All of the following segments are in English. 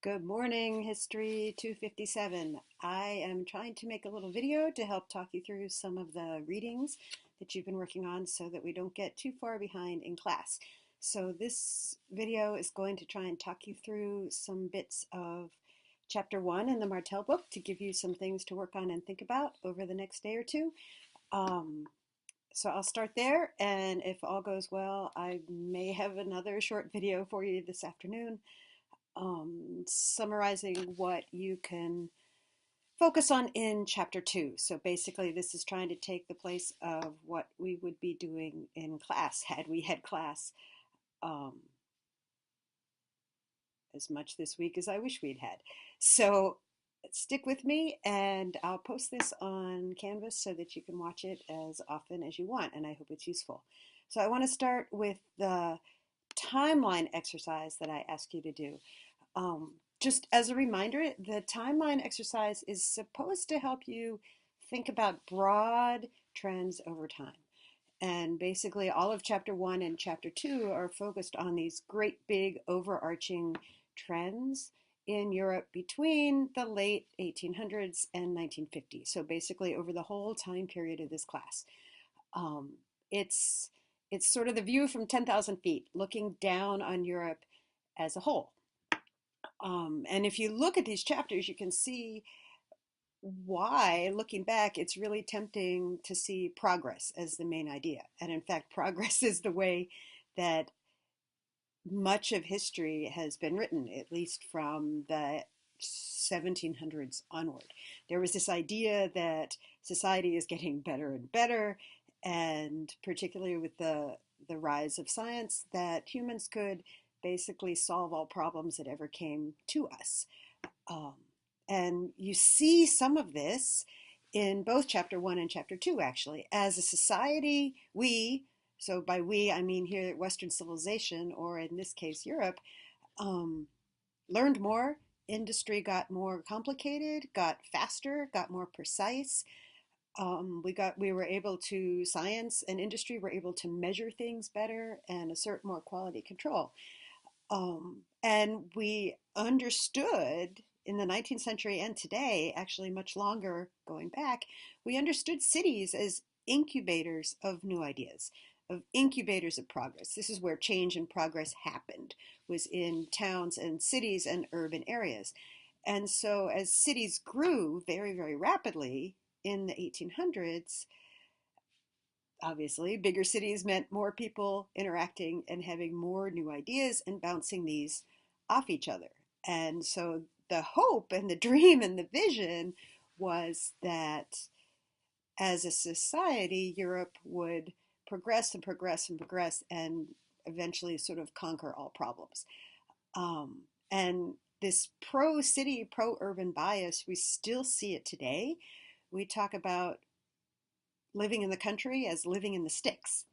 Good morning, History 257. I am trying to make a little video to help talk you through some of the readings that you've been working on so that we don't get too far behind in class. So this video is going to try and talk you through some bits of chapter 1 in the Martel book to give you some things to work on and think about over the next day or two. So I'll start there, and if all goes well, I may have another short video for you this afternoon summarizing what you can focus on in chapter 2. So basically this is trying to take the place of what we would be doing in class had we had class as much this week as I wish we'd had. So stick with me, and I'll post this on Canvas so that you can watch it as often as you want, and I hope it's useful. So I want to start with the timeline exercise that I ask you to do. Just as a reminder, the timeline exercise is supposed to help you think about broad trends over time. And basically all of chapter 1 and chapter 2 are focused on these great big overarching trends in Europe between the late 1800s and 1950. So basically over the whole time period of this class. It's sort of the view from 10,000 feet, looking down on Europe as a whole. And if you look at these chapters, you can see why, looking back, it's really tempting to see progress as the main idea. And in fact, progress is the way that much of history has been written, at least from the 1700s onward. There was this idea that society is getting better and better, and particularly with the rise of science, that humans could basically solve all problems that ever came to us. And you see some of this in both chapter 1 and chapter 2, actually. As a society, so by we I mean here Western civilization, or in this case Europe, learned more. Industry got more complicated, got faster, got more precise. We were able to, science and industry were able to measure things better and assert more quality control. And we understood in the 19th century and today, actually much longer going back, we understood cities as incubators of new ideas, of incubators of progress. This is where change and progress happened, was in towns and cities and urban areas. And so as cities grew very, very rapidly in the 1800s, obviously, bigger cities meant more people interacting and having more new ideas and bouncing these off each other. And so the hope and the dream and the vision was that as a society, Europe would progress and progress and progress and eventually sort of conquer all problems. And this pro-city, pro-urban bias, we still see it today. We talk about living in the country as living in the sticks.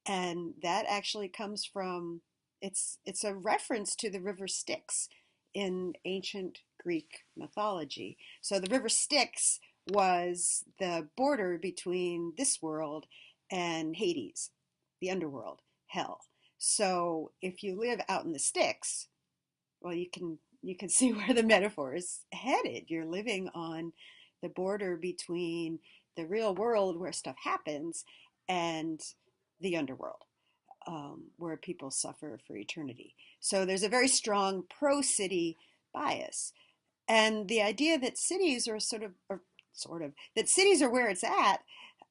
And that actually comes from, it's a reference to the river Styx in ancient Greek mythology. So the river Styx was the border between this world and Hades, the underworld, hell. So if you live out in the sticks, well, you can see where the metaphor is headed. You're living on the border between the real world where stuff happens and the underworld, where people suffer for eternity. So there's a very strong pro-city bias. And the idea that cities are that cities are where it's at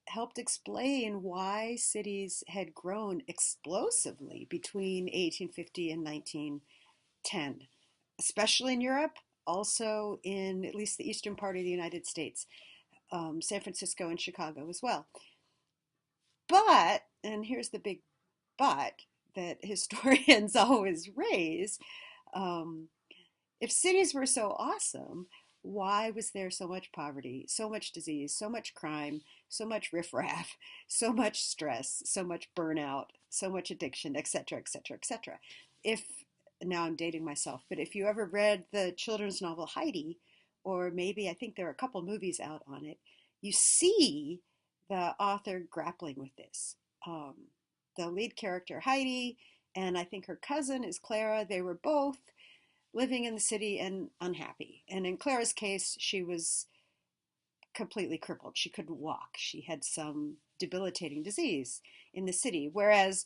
helped explain why cities had grown explosively between 1850 and 1910, especially in Europe, also in at least the eastern part of the United States, San Francisco and Chicago as well. But, and here's the big but that historians always raise, if cities were so awesome, why was there so much poverty, so much disease, so much crime, so much riffraff, so much stress, so much burnout, so much addiction, etc., etc., etc.? If, now I'm dating myself, but if you ever read the children's novel Heidi, or maybe I think there are a couple movies out on it, you see the author grappling with this. The lead character Heidi, and I think her cousin is Clara, they were both living in the city and unhappy. And in Clara's case, she was completely crippled. She couldn't walk. She had some debilitating disease in the city. Whereas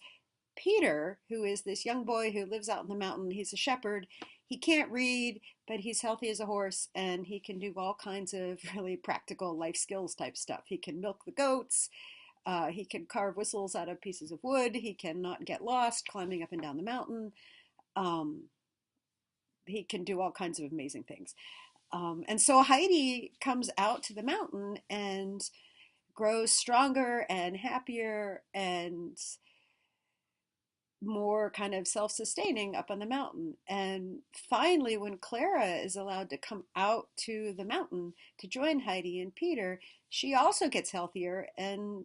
Peter, who is this young boy who lives out in the mountain, he's a shepherd. He can't read, but he's healthy as a horse, and he can do all kinds of really practical life skills type stuff. He can milk the goats. He can carve whistles out of pieces of wood. He can not get lost climbing up and down the mountain. Um, he can do all kinds of amazing things. And so Heidi comes out to the mountain and grows stronger and happier and more kind of self-sustaining up on the mountain. And finally, when Clara is allowed to come out to the mountain to join Heidi and Peter, she also gets healthier. And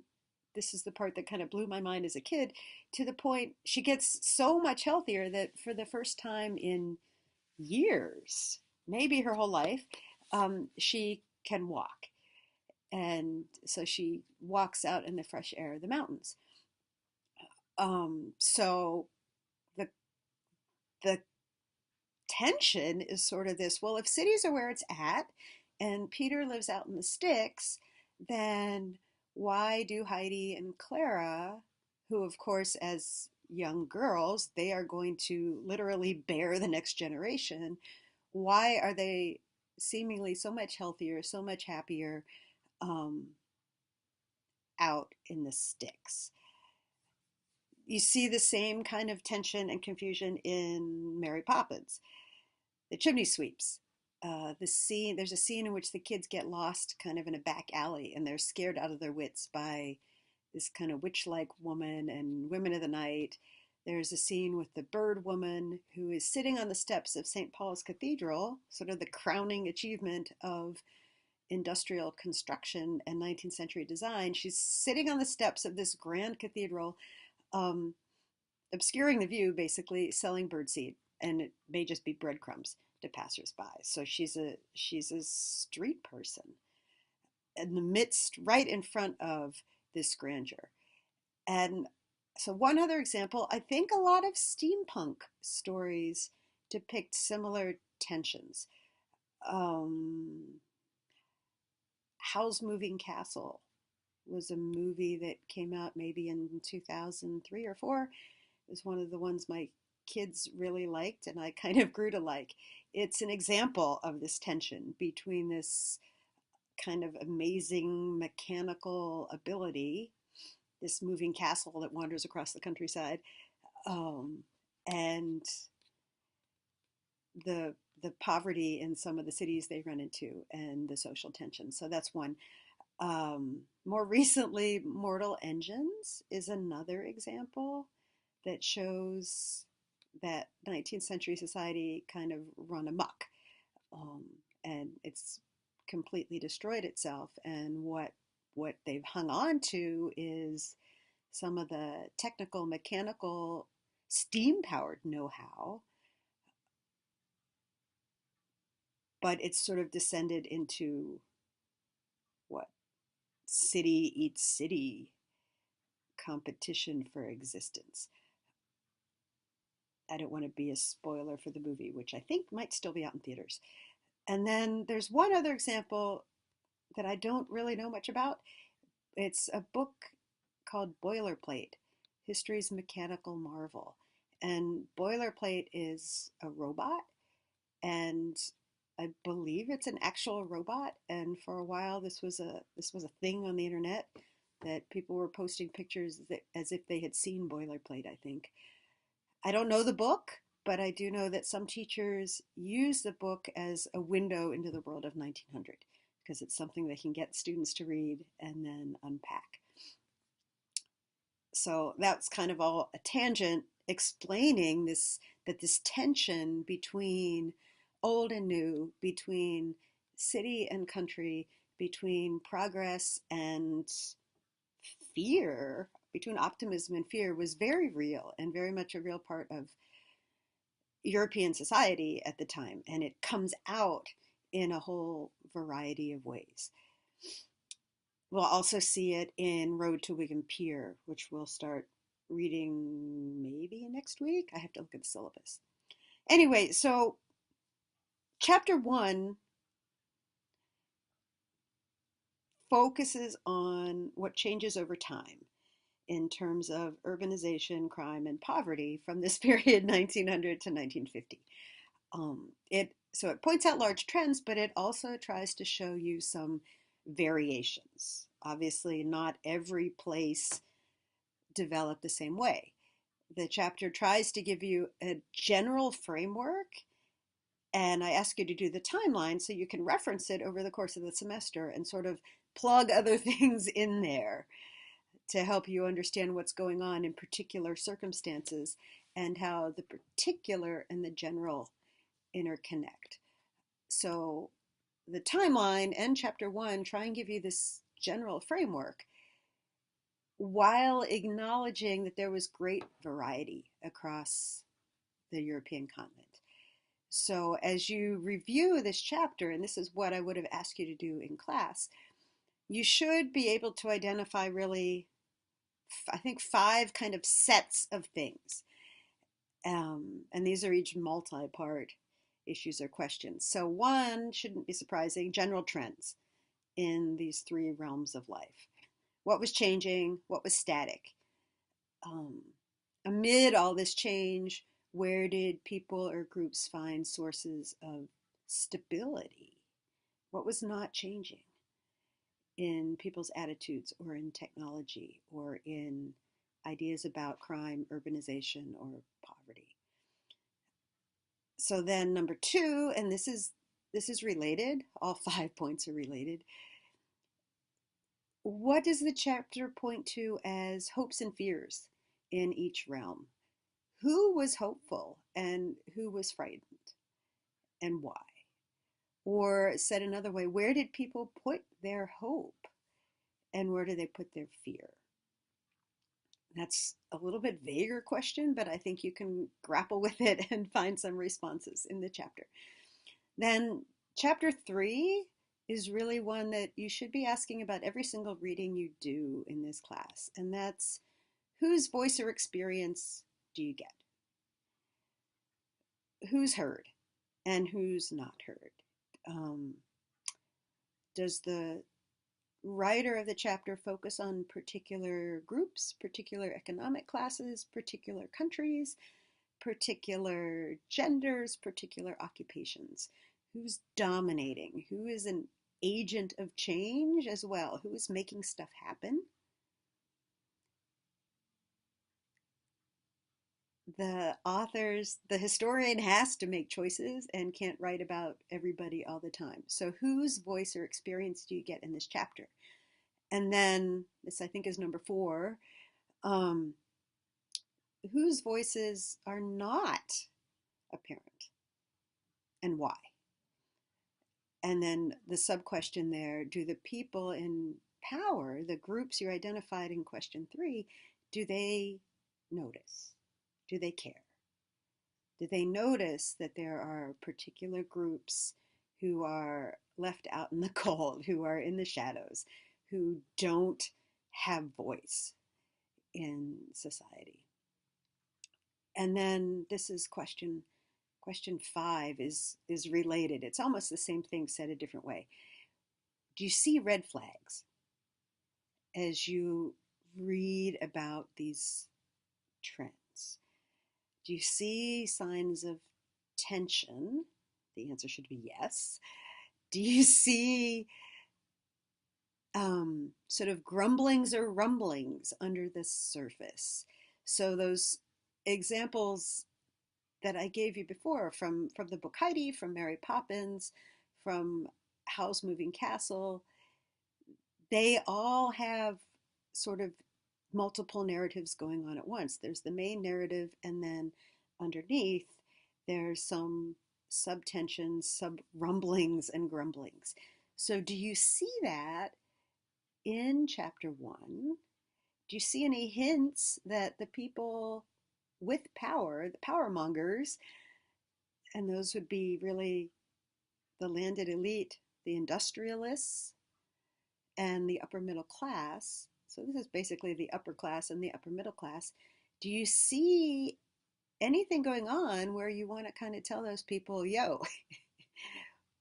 this is the part that kind of blew my mind as a kid, to the point she gets so much healthier that for the first time in years, maybe her whole life, she can walk. And so she walks out in the fresh air of the mountains. So the the tension is sort of this, well, if cities are where it's at and Peter lives out in the sticks, then why do Heidi and Clara, who, of course, as young girls, they are going to literally bear the next generation, why are they seemingly so much healthier, so much happier um, out in the sticks? You see the same kind of tension and confusion in Mary Poppins, the chimney sweeps. There's a scene in which the kids get lost kind of in a back alley and they're scared out of their wits by this kind of witch-like woman and women of the night. There's a scene with the bird woman who is sitting on the steps of St. Paul's Cathedral, sort of the crowning achievement of industrial construction and 19th century design. She's sitting on the steps of this grand cathedral, um, obscuring the view, basically selling birdseed, and it may just be breadcrumbs to passersby. So she's a street person in the midst, right in front of this grandeur. And so one other example, I think a lot of steampunk stories depict similar tensions. Um, Howl's Moving Castle was a movie that came out maybe in 2003 or 4. It was one of the ones my kids really liked and I kind of grew to like. It's an example of this tension between this kind of amazing mechanical ability, this moving castle that wanders across the countryside, um, and the poverty in some of the cities they run into and the social tension. So that's one. More recently, Mortal Engines is another example that shows that 19th century society kind of run amok, um, and it's completely destroyed itself. And what they've hung on to is some of the technical, mechanical, steam-powered know-how, but it's sort of descended into what city eats city competition for existence. I don't want to be a spoiler for the movie, which I think might still be out in theaters. And then there's one other example that I don't really know much about. It's a book called Boilerplate, History's Mechanical Marvel. And Boilerplate is a robot, and I believe it's an actual robot. And for a while, this was a thing on the internet that people were posting pictures as if they had seen Boilerplate, I think. I don't know the book, but I do know that some teachers use the book as a window into the world of 1900 because it's something they can get students to read and then unpack. So that's kind of all a tangent explaining this tension between old and new, between city and country, between progress and fear, between optimism and fear, was very real and very much a real part of European society at the time. And it comes out in a whole variety of ways. We'll also see it in Road to Wigan Pier, which we'll start reading maybe next week. I have to look at the syllabus. Anyway, so Chapter 1 focuses on what changes over time in terms of urbanization, crime, and poverty from this period, 1900 to 1950. It points out large trends, but it also tries to show you some variations. Obviously, not every place developed the same way. The chapter tries to give you a general framework, and I ask you to do the timeline so you can reference it over the course of the semester and sort of plug other things in there to help you understand what's going on in particular circumstances and how the particular and the general interconnect. So the timeline and chapter 1 try and give you this general framework while acknowledging that there was great variety across the European continent. So as you review this chapter, and this is what I would have asked you to do in class, you should be able to identify really, I think, 5 kind of sets of things. And these are each multi-part issues or questions. So 1 shouldn't be surprising, general trends in these 3 realms of life. What was changing? What was static? Amid all this change, where did people or groups find sources of stability? What was not changing in people's attitudes or in technology or in ideas about crime, urbanization, or poverty? So then number 2, and this is related, all 5 points are related. What does the chapter point to as hopes and fears in each realm? Who was hopeful and who was frightened and why? Or said another way, where did people put their hope and where do they put their fear? That's a little bit vaguer question, but I think you can grapple with it and find some responses in the chapter. Then chapter 3 is really one that you should be asking about every single reading you do in this class, and that's whose voice or experience do you get? Who's heard and who's not heard? Does the writer of the chapter focus on particular groups, particular economic classes, particular countries, particular genders, particular occupations? Who's dominating? Who is an agent of change as well? Who is making stuff happen? The historian has to make choices and can't write about everybody all the time. So whose voice or experience do you get in this chapter? And then, this I think is number 4, whose voices are not apparent and why? And then the sub-question there, do the people in power, the groups you identified in question 3, do they notice? Do they care? Do they notice that there are particular groups who are left out in the cold, who are in the shadows, who don't have voice in society? And then this is question 5 is related. It's almost the same thing said a different way. Do you see red flags as you read about these trends? Do you see signs of tension? The answer should be yes. Do you see sort of grumblings or rumblings under the surface? So those examples that I gave you before from the book Heidi, from Mary Poppins, from Howl's Moving Castle, they all have sort of multiple narratives going on at once. There's the main narrative, and then underneath there's some sub-tensions, sub-rumblings and grumblings. So do you see that in chapter 1? Do you see any hints that the people with power, the power mongers, and those would be really the landed elite, the industrialists, and the upper middle class. So this is basically the upper class and the upper middle class. Do you see anything going on where you want to kind of tell those people, yo,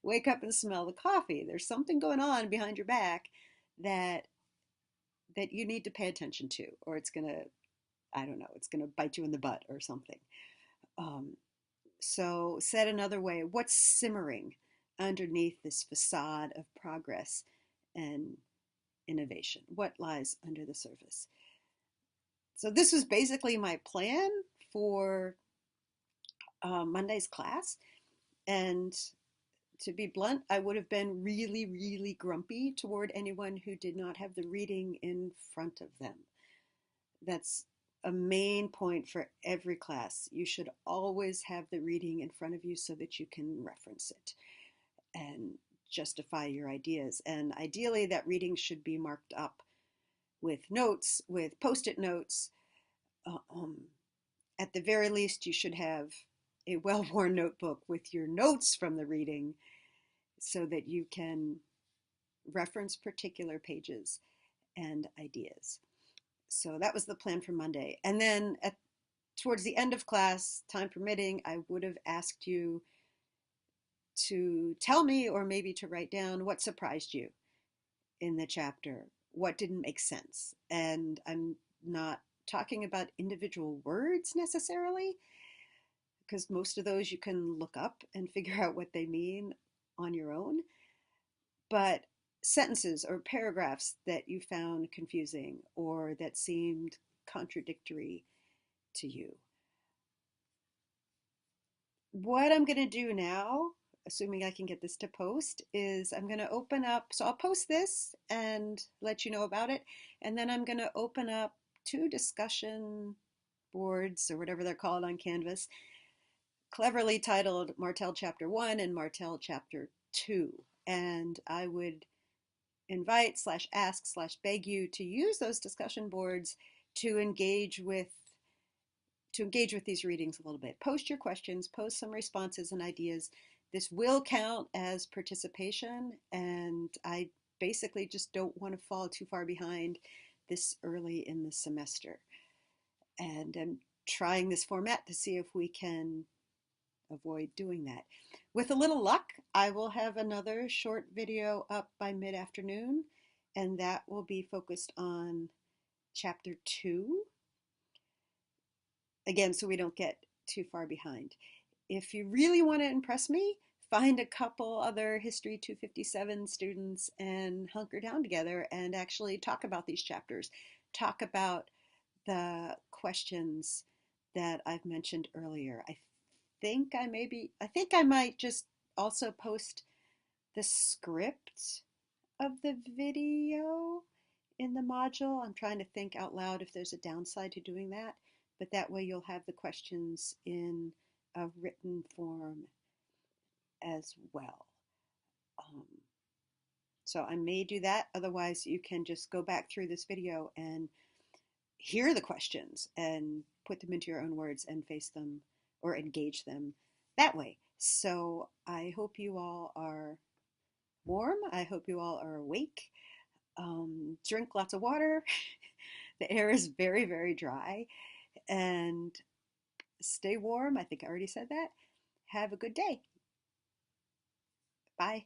wake up and smell the coffee. There's something going on behind your back that you need to pay attention to, or it's gonna, I don't know, it's gonna bite you in the butt or something. Um, so said another way, what's simmering underneath this facade of progress and innovation? What lies under the surface? So this was basically my plan for Monday's class. And to be blunt, I would have been really, really grumpy toward anyone who did not have the reading in front of them. That's a main point for every class. You should always have the reading in front of you so that you can reference it and justify your ideas. And ideally, that reading should be marked up with notes, with post-it notes. Uh, um, at the very least, you should have a well-worn notebook with your notes from the reading so that you can reference particular pages and ideas. So that was the plan for Monday. And then towards the end of class, time permitting, I would have asked you to tell me, or maybe to write down, what surprised you in the chapter, what didn't make sense. And I'm not talking about individual words necessarily, because most of those you can look up and figure out what they mean on your own, but sentences or paragraphs that you found confusing or that seemed contradictory to you. What I'm going to do now, assuming I can get this to post, is I'm going to open up, so I'll post this and let you know about it, and then I'm going to open up two discussion boards or whatever they're called on Canvas, cleverly titled Martel Chapter 1 and Martel Chapter 2. And I would invite slash ask slash beg you to use those discussion boards to engage with these readings a little bit. Post your questions, post some responses and ideas. This will count as participation, and I basically just don't want to fall too far behind this early in the semester. And I'm trying this format to see if we can avoid doing that. With a little luck, I will have another short video up by mid-afternoon, and that will be focused on chapter 2. Again, so we don't get too far behind. If you really want to impress me, find a couple other History 257 students and hunker down together and actually talk about these chapters. Talk about the questions that I've mentioned earlier. I think I might just also post the script of the video in the module. I'm trying to think out loud if there's a downside to doing that, but that way you'll have the questions in a written form as well. So I may do that. Otherwise, you can just go back through this video and hear the questions and put them into your own words and face them or engage them that way. So I hope you all are warm. I hope you all are awake. Drink lots of water. The air is very, very dry. And stay warm. I think I already said that. Have a good day. Bye.